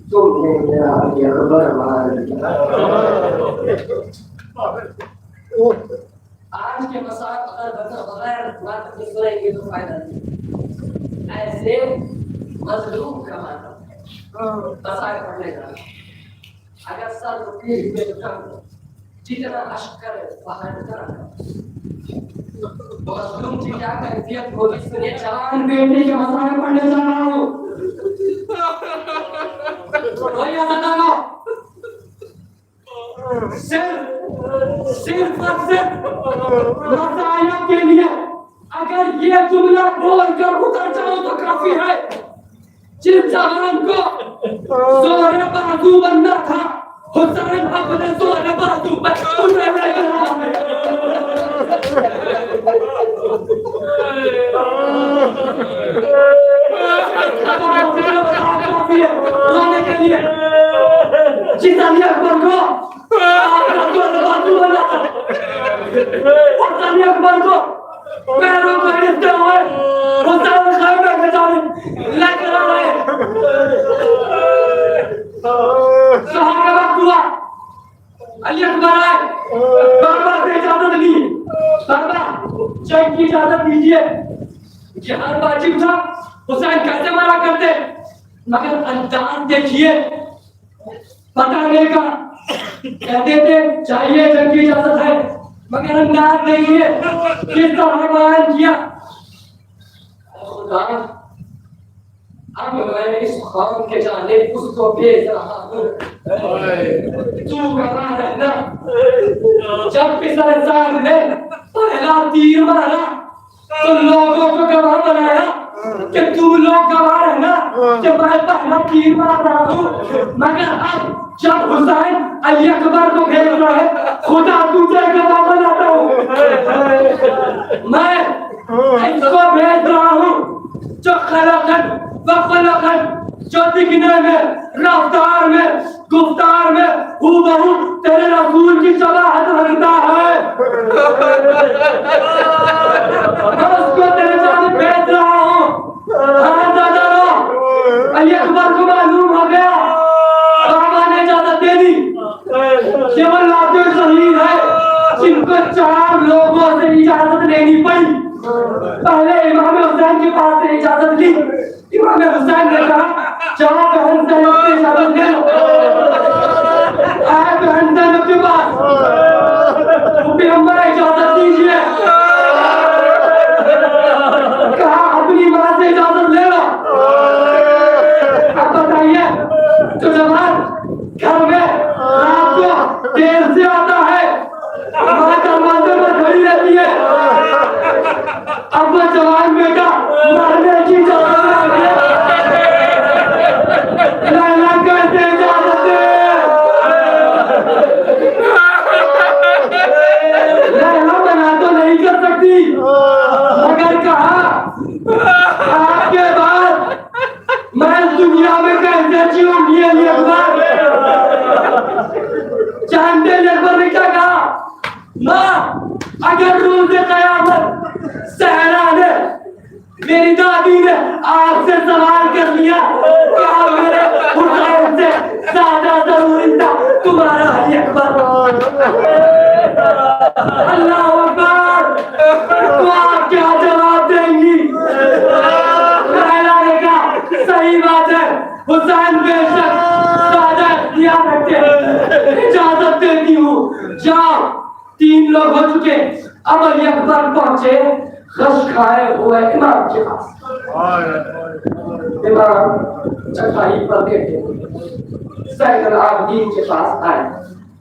तुमने मेरा ये खबर मार दिया। आज के मसाक अगर बगैर बात नहीं करेंगे तो फायदा नहीं। ऐसे मजलूम का माता मसाक पढ़ने का अगर सर रुपये हुए जितना अशकर बाहर करा मजलूम की क्या कैफियत होगी सुनिए। जवान बेटे के मसाक पढ़ने जा रहा हूँ। सिर्फ और सिर्फ मसाया के लिए अगर ये जुमला बोलकर उतर जाओ तो काफी है। जिस जवान को जोरे बाजू बनना था हुसैन अपने जोरे बाजू पर उन्हें रोने के लिए जिस अली अकबर को अकबर को पैरों को हिलते हुए हुसैन खैबर के जानिब लेकर आ रहे सहारा वक्त हुआ। अली अकबर आए, बाबा से इजाजत ली। बाबा जंग की इजाजत दीजिए। जिहाद वाजिब था, हुसैन कैसे मना करते, मगर अंदाज देखिए बताने का। कहते थे चाहिए जंग की इजाजत है, मगर अंदाज नहीं है किस तरह बयान किया। खुदा अब मैं इस कौम के जाने उसको भेज रहा हूँ। तू कहाँ रहना। जब पिछले साल ने पहला तीर मारा तो लोगों को गवाह बनाया कि तुम लोग गवाह रहना कि मैं पहला तीर मार रहा हूँ। मगर अब जब हुसैन अली अकबर को भेज रहा है, खुदा तुझे गवाह बनाता हूँ। मैं इसको भेज रहा हूँ जो खलकन वखलकन, जो दिखने में, रफ्तार में, गुफ्तार में हूबहू तेरे रसूल की शबाहत रखता है। मैं उसको तेरे सामने भेज रहा हूँ। हाँ दादा, अली अकबर को मालूम हो गया, बाबा ने इजाजत दे दी। केवल लाते शहीद है जिनको 4 लोगों से इजाजत लेनी पड़ी। पहले इमाम हुसैन के पास से इजाजत ली। इमाम हुसैन ने कहा जाओ बहन ज़ैनब से इजाजत ले लो। आए बहन ज़ैनब के पास, पैगंबर इजाजत दीजिए। कहा अपनी मां से इजाजत ले लो। अब बताइए जो जवान घर में रात को देर से आता है, मां दरवाजे में खड़ी रहती है, अब वो जवान बेटा मरने की इजाजत लैला कैसे इजाजत दे। लैला मना तो नहीं कर सकती, मगर कहा आपके बाद मैं दुनिया में कैसे जीऊंगी। अली अकबर जानते अकबर ने क्या कहा, माँ अगर रोज़े क़यामत सहरा ने मेरी दादी ने आपसे सवाल कर लिया क्या मेरे हुसैन से ज्यादा जरूरी था तुम्हारा अली अकबर। अल्लाह अकबर, तो आप क्या जवाब देंगी। लैला ने कहा सही बात है, हुसैन बेशक ज्यादा इख्तियार रखते, इजाजत देती हूँ। जाओ 3 लोग हो चुके। अब अली अकबर पहुंचे खश खाए हुए इमाम के पास। इमाम चटाई पर बैठे सैयद आबदीन के पास आए,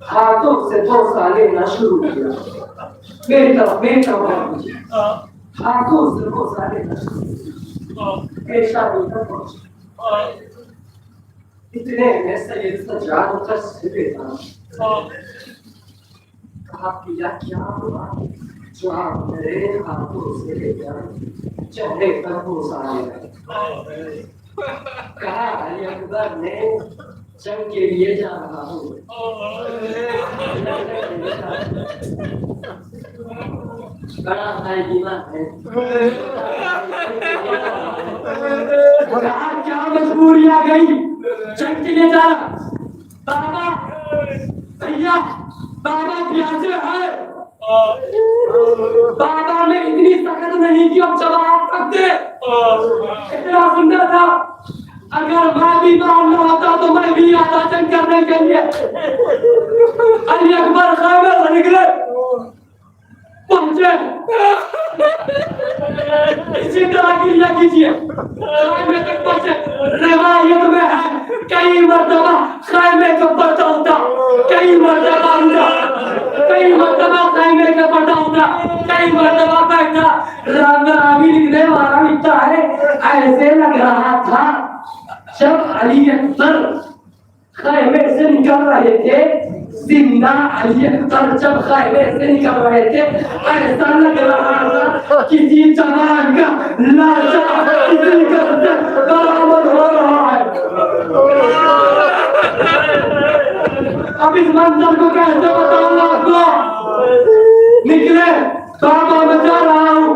हाथों से 2 साले लेना शुरू किया। मेरी तरफ हाथों से 2 साले पेशा होकर पहुंचे। इतने में सैयद सज्जाद उतर से बेटा कहा पिया क्या हुआ जो आप मेरे हाथों से लेकर चेहरे पर घुसाने लगे। कहा अली अकबर ने जंग के लिए जा रहा हूँ। बड़ा भाईगीमा है। कहा क्या मजबूरी आ गई, जंग के लिए जा रहा। बाबा भैया, बाबा प्यासे है। बाबा में इतनी ताकत नहीं कि अब जवाब सकते। इतना सुंदर था, अगर मैं भी मारना होता तो मैं भी आता जंग करने के लिए। अली अकबर खैबर से निकले, पहुंचे। इसी तरह क्रिया कीजिए, खैमे तक पहुंचे। रिवायत में है कई मर्तबा खैमे के पर्दा उठा, कई मर्तबा उठा, कई मर्तबा खैमे के पर्दा उठा, कई मर्तबा बैठा। रावी लिखने वाला लिखता है, ऐसे लग रहा था जब अली अकबर खैमे से निकल रहे थे, जिंदा अली अकबर जब खैमे से निकल रहे थे, ऐसा लग रहा था किसी जवान का लाशा किसी घर से बरामद हो रहा है। अब इस मंजर को कैसे बताऊं आपको? निकले, बाबा मैं जा रहा हूँ।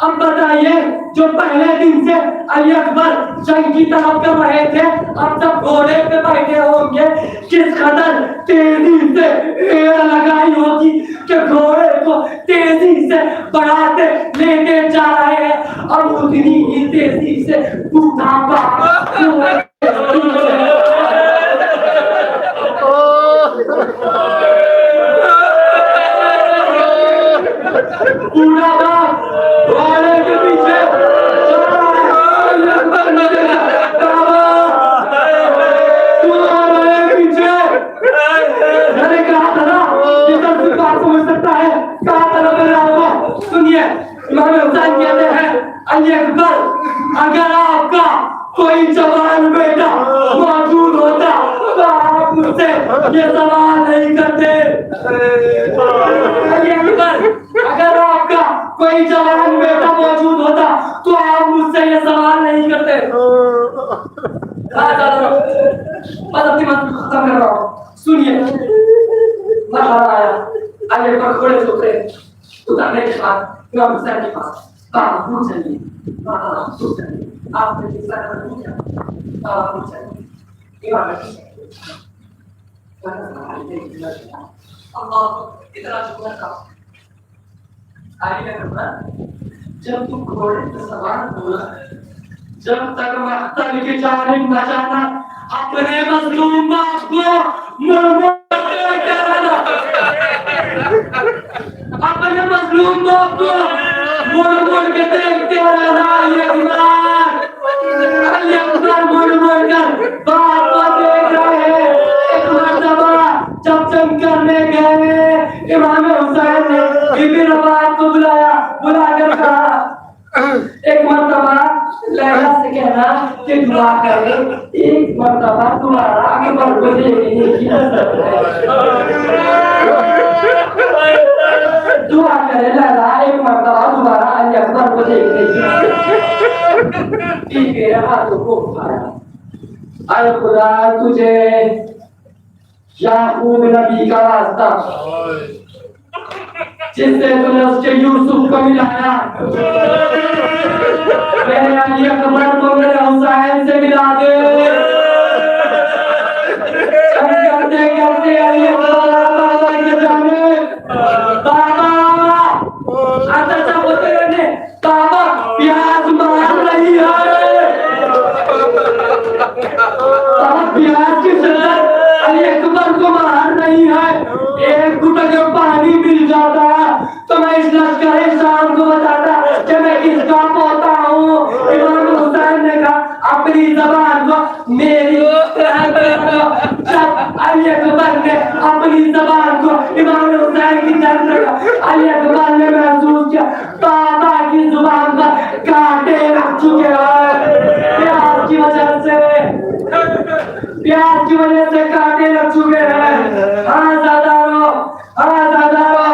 अब बताइए, जो पहले दिन से अली अकबर जंग की तरफ कर रहे थे, अब जब घोड़े पे बैठे होंगे, किस कदर तेजी से एड़ लगाई होगी कि घोड़े को तेजी से बढ़ाते लेके जा रहे हैं। और उतनी ही तेजी से बुढ़ापा घोड़े के पीछे मैंने कहा था ना, ये सब कुछ बात समझ सकता है। कहा था ना मैंने आपको। सुनिए, इमाम हुसैन कहते हैं, अली अकबर अगर आपका कोई जवान बेटा मौजूद होता तो आप मुझसे ये सवाल नहीं करते। अली अकबर अगर आपका कोई जवान बेटा मौजूद होता तो आप मुझसे ये सवाल नहीं करते। बस अपनी बात खत्म कर रहा हूँ। सुनिए, मरहला आया, अली अकबर घोड़े से उतरे, उतरने के बाद इमाम हुसैन के पास, बाबा पूछ चलिए, बाबा पूछ चलिए, आपने किसका नाम पूछा? बाबा पूछ चलिए, इमाम अल्लाह इतना शुक्र था। अली अकबर जब तुम घोड़े पे सवार हुआ, जब तक मख्तल की जानिब न जाना, अपने मजलूम बाप को मुड़-मुड़ के रहना, अपने मजलूम बाप को मुड़-मुड़ के देखते रहना। अली अकबर मुड़-मुड़ कर बाप को देख रहे हैं। एक मर्तबा जब जंग करने गए, इमाम हुसैन ने इब्न अब्बास को बुलाया, बुलाकर कहा, एक मर्तबा लैला से कहना कि दुआ करे, एक मर्तबा तुम्हारा अकबर को देखने की दुआ करे लैला, एक मर्तबा तुम्हारा अली अकबर को देखने की। ठीक है, हाथों को उठाया, अरे खुदा तुझे याकूब नबी का वास्ता जिससे तुमने उसके यूसुफ को मिलाया, मेरे अली अकबर को मेरे हुसैन से मिला दे। करते करते अली अकबर के जाने बाबा अच्छा बोलते रहने, बाबा प्याज मार रही है, बाबा प्याज की शक्ल अली अकबर को मार रही है। एक घुट अगर पानी मिल जाता तो मैं इस लश्कर शाम को बताता कि मैं किसका पोता हूँ। इमाम हुसैन ने कहा अपनी जबान को मेरी जब अली अकबर ने अपनी जबान को इमाम हुसैन की तरफ रखा, अली अकबर ने महसूस किया बाबा की जुबान पर कांटे लग चुके हैं। प्यार की वजह से, प्यार की वजह से कांटे लग चुके हैं। हाँ ज्यादा रो, हाँ ज्यादा रो,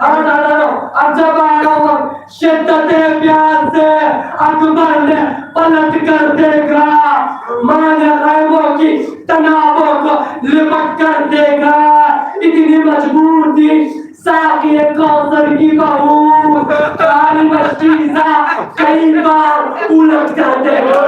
हाँ ज्यादा रो। अब जब आया वो शिद्दत प्यार से अकबर ने पलट कर देखा, माने खैमों की तनावों को लिपट कर देखा, इतनी मजबूर थी साकी कौसर की बहू, काली मछली सा कई बार उलट कर देखा।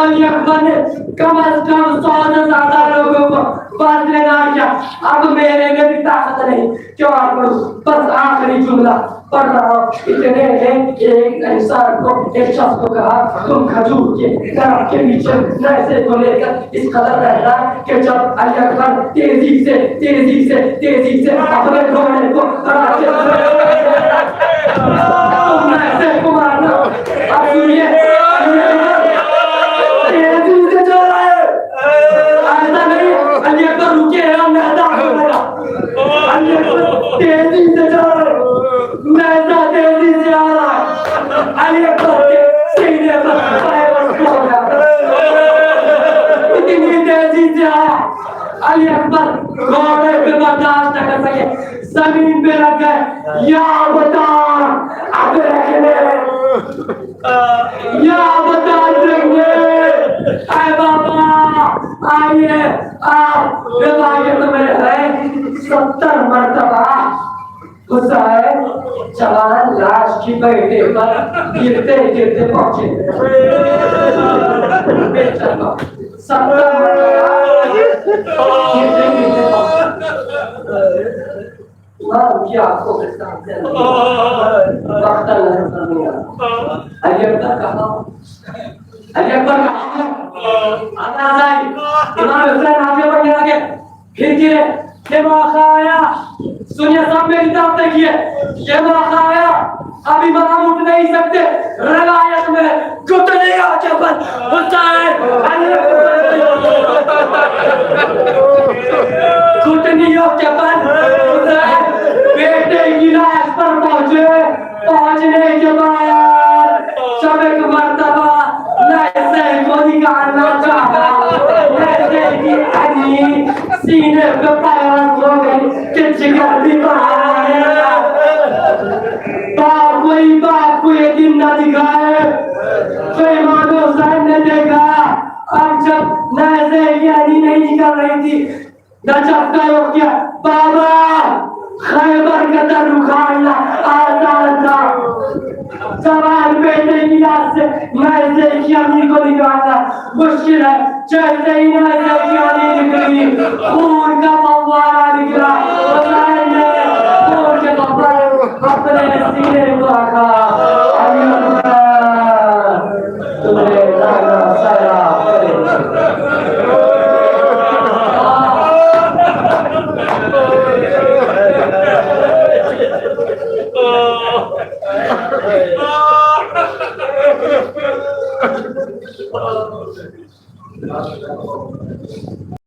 अली अकबर ने कम से कम 100 से ज्यादा लोगों को बदले ना किया। अब मेरे में भी ताकत नहीं, क्यों करूं? बस आखिरी जुमला पढ़ रहा हूँ। इतने में एक इंसान को, एक शख्स को कहा, तुम खजूर के दरख्त के नीचे ऐसे को लेकर इस कदर रहना कि जब अली अकबर तेजी से अपने घोड़े को तुम ऐसे को मारना। अब सुनिए, तेजी से चल रहा है, ऐसा नहीं अली अकबर रुके हैं, मैदान में लगा। अली अकबर तेजी से चल रहा है, मैदान तेजी से आ रहा है। अली अकबर के सीने पर फायर हो गया, इतनी तेजी से आया। अली अकबर घोड़े पे बर्दाश्त न कर सके, जमीन पे रख गए। या बता अब रखने, या बता रखने, आए बाबा आइए आप विभागे तो मेरे हैं 70 मरतबा हुसैन जवान लाश की बैठे पर गिरते गिरते पहुंचे। 70 मरतबा गिरते गिरते पहुंचे। आपको वक्त अली अकबर कहा, अली अकबर कहा इमाम हुसैन आगे बढ़ने लगे, फिर गिरे। ये मौका आया, सुनिए सब मेरी तरफ देखिए, ये मौका आया। अब इमाम उठ नहीं सकते, रवायत में घुटने के बल हुसैन घुटनियों के बल हुसैन बेटे की लाश पर पहुंचे। पहुंचने के बाद सब एक मर्तबा ऐसे को निकालना चाहा, ऐसे की अली सीने पे पैर हो गई कि जिगर भी बाप को ये दिन न दिखाए। तो इमाम हुसैन ने देखा, अब जब नैज़े की अली नहीं निकल रही थी, नजफ हो गया। बाबा खैबर का दर उखाड़ना आसान था, सवाल बेटे की लाश से नैज़े की अली को निकालना मुश्किल है। जैसे ही नैज़े की अली निकली, खून का फव्वारा निकला। हुसैन ने खून के फव्वारे अपने सीने को रखा। अली तुम्हें लाना सारा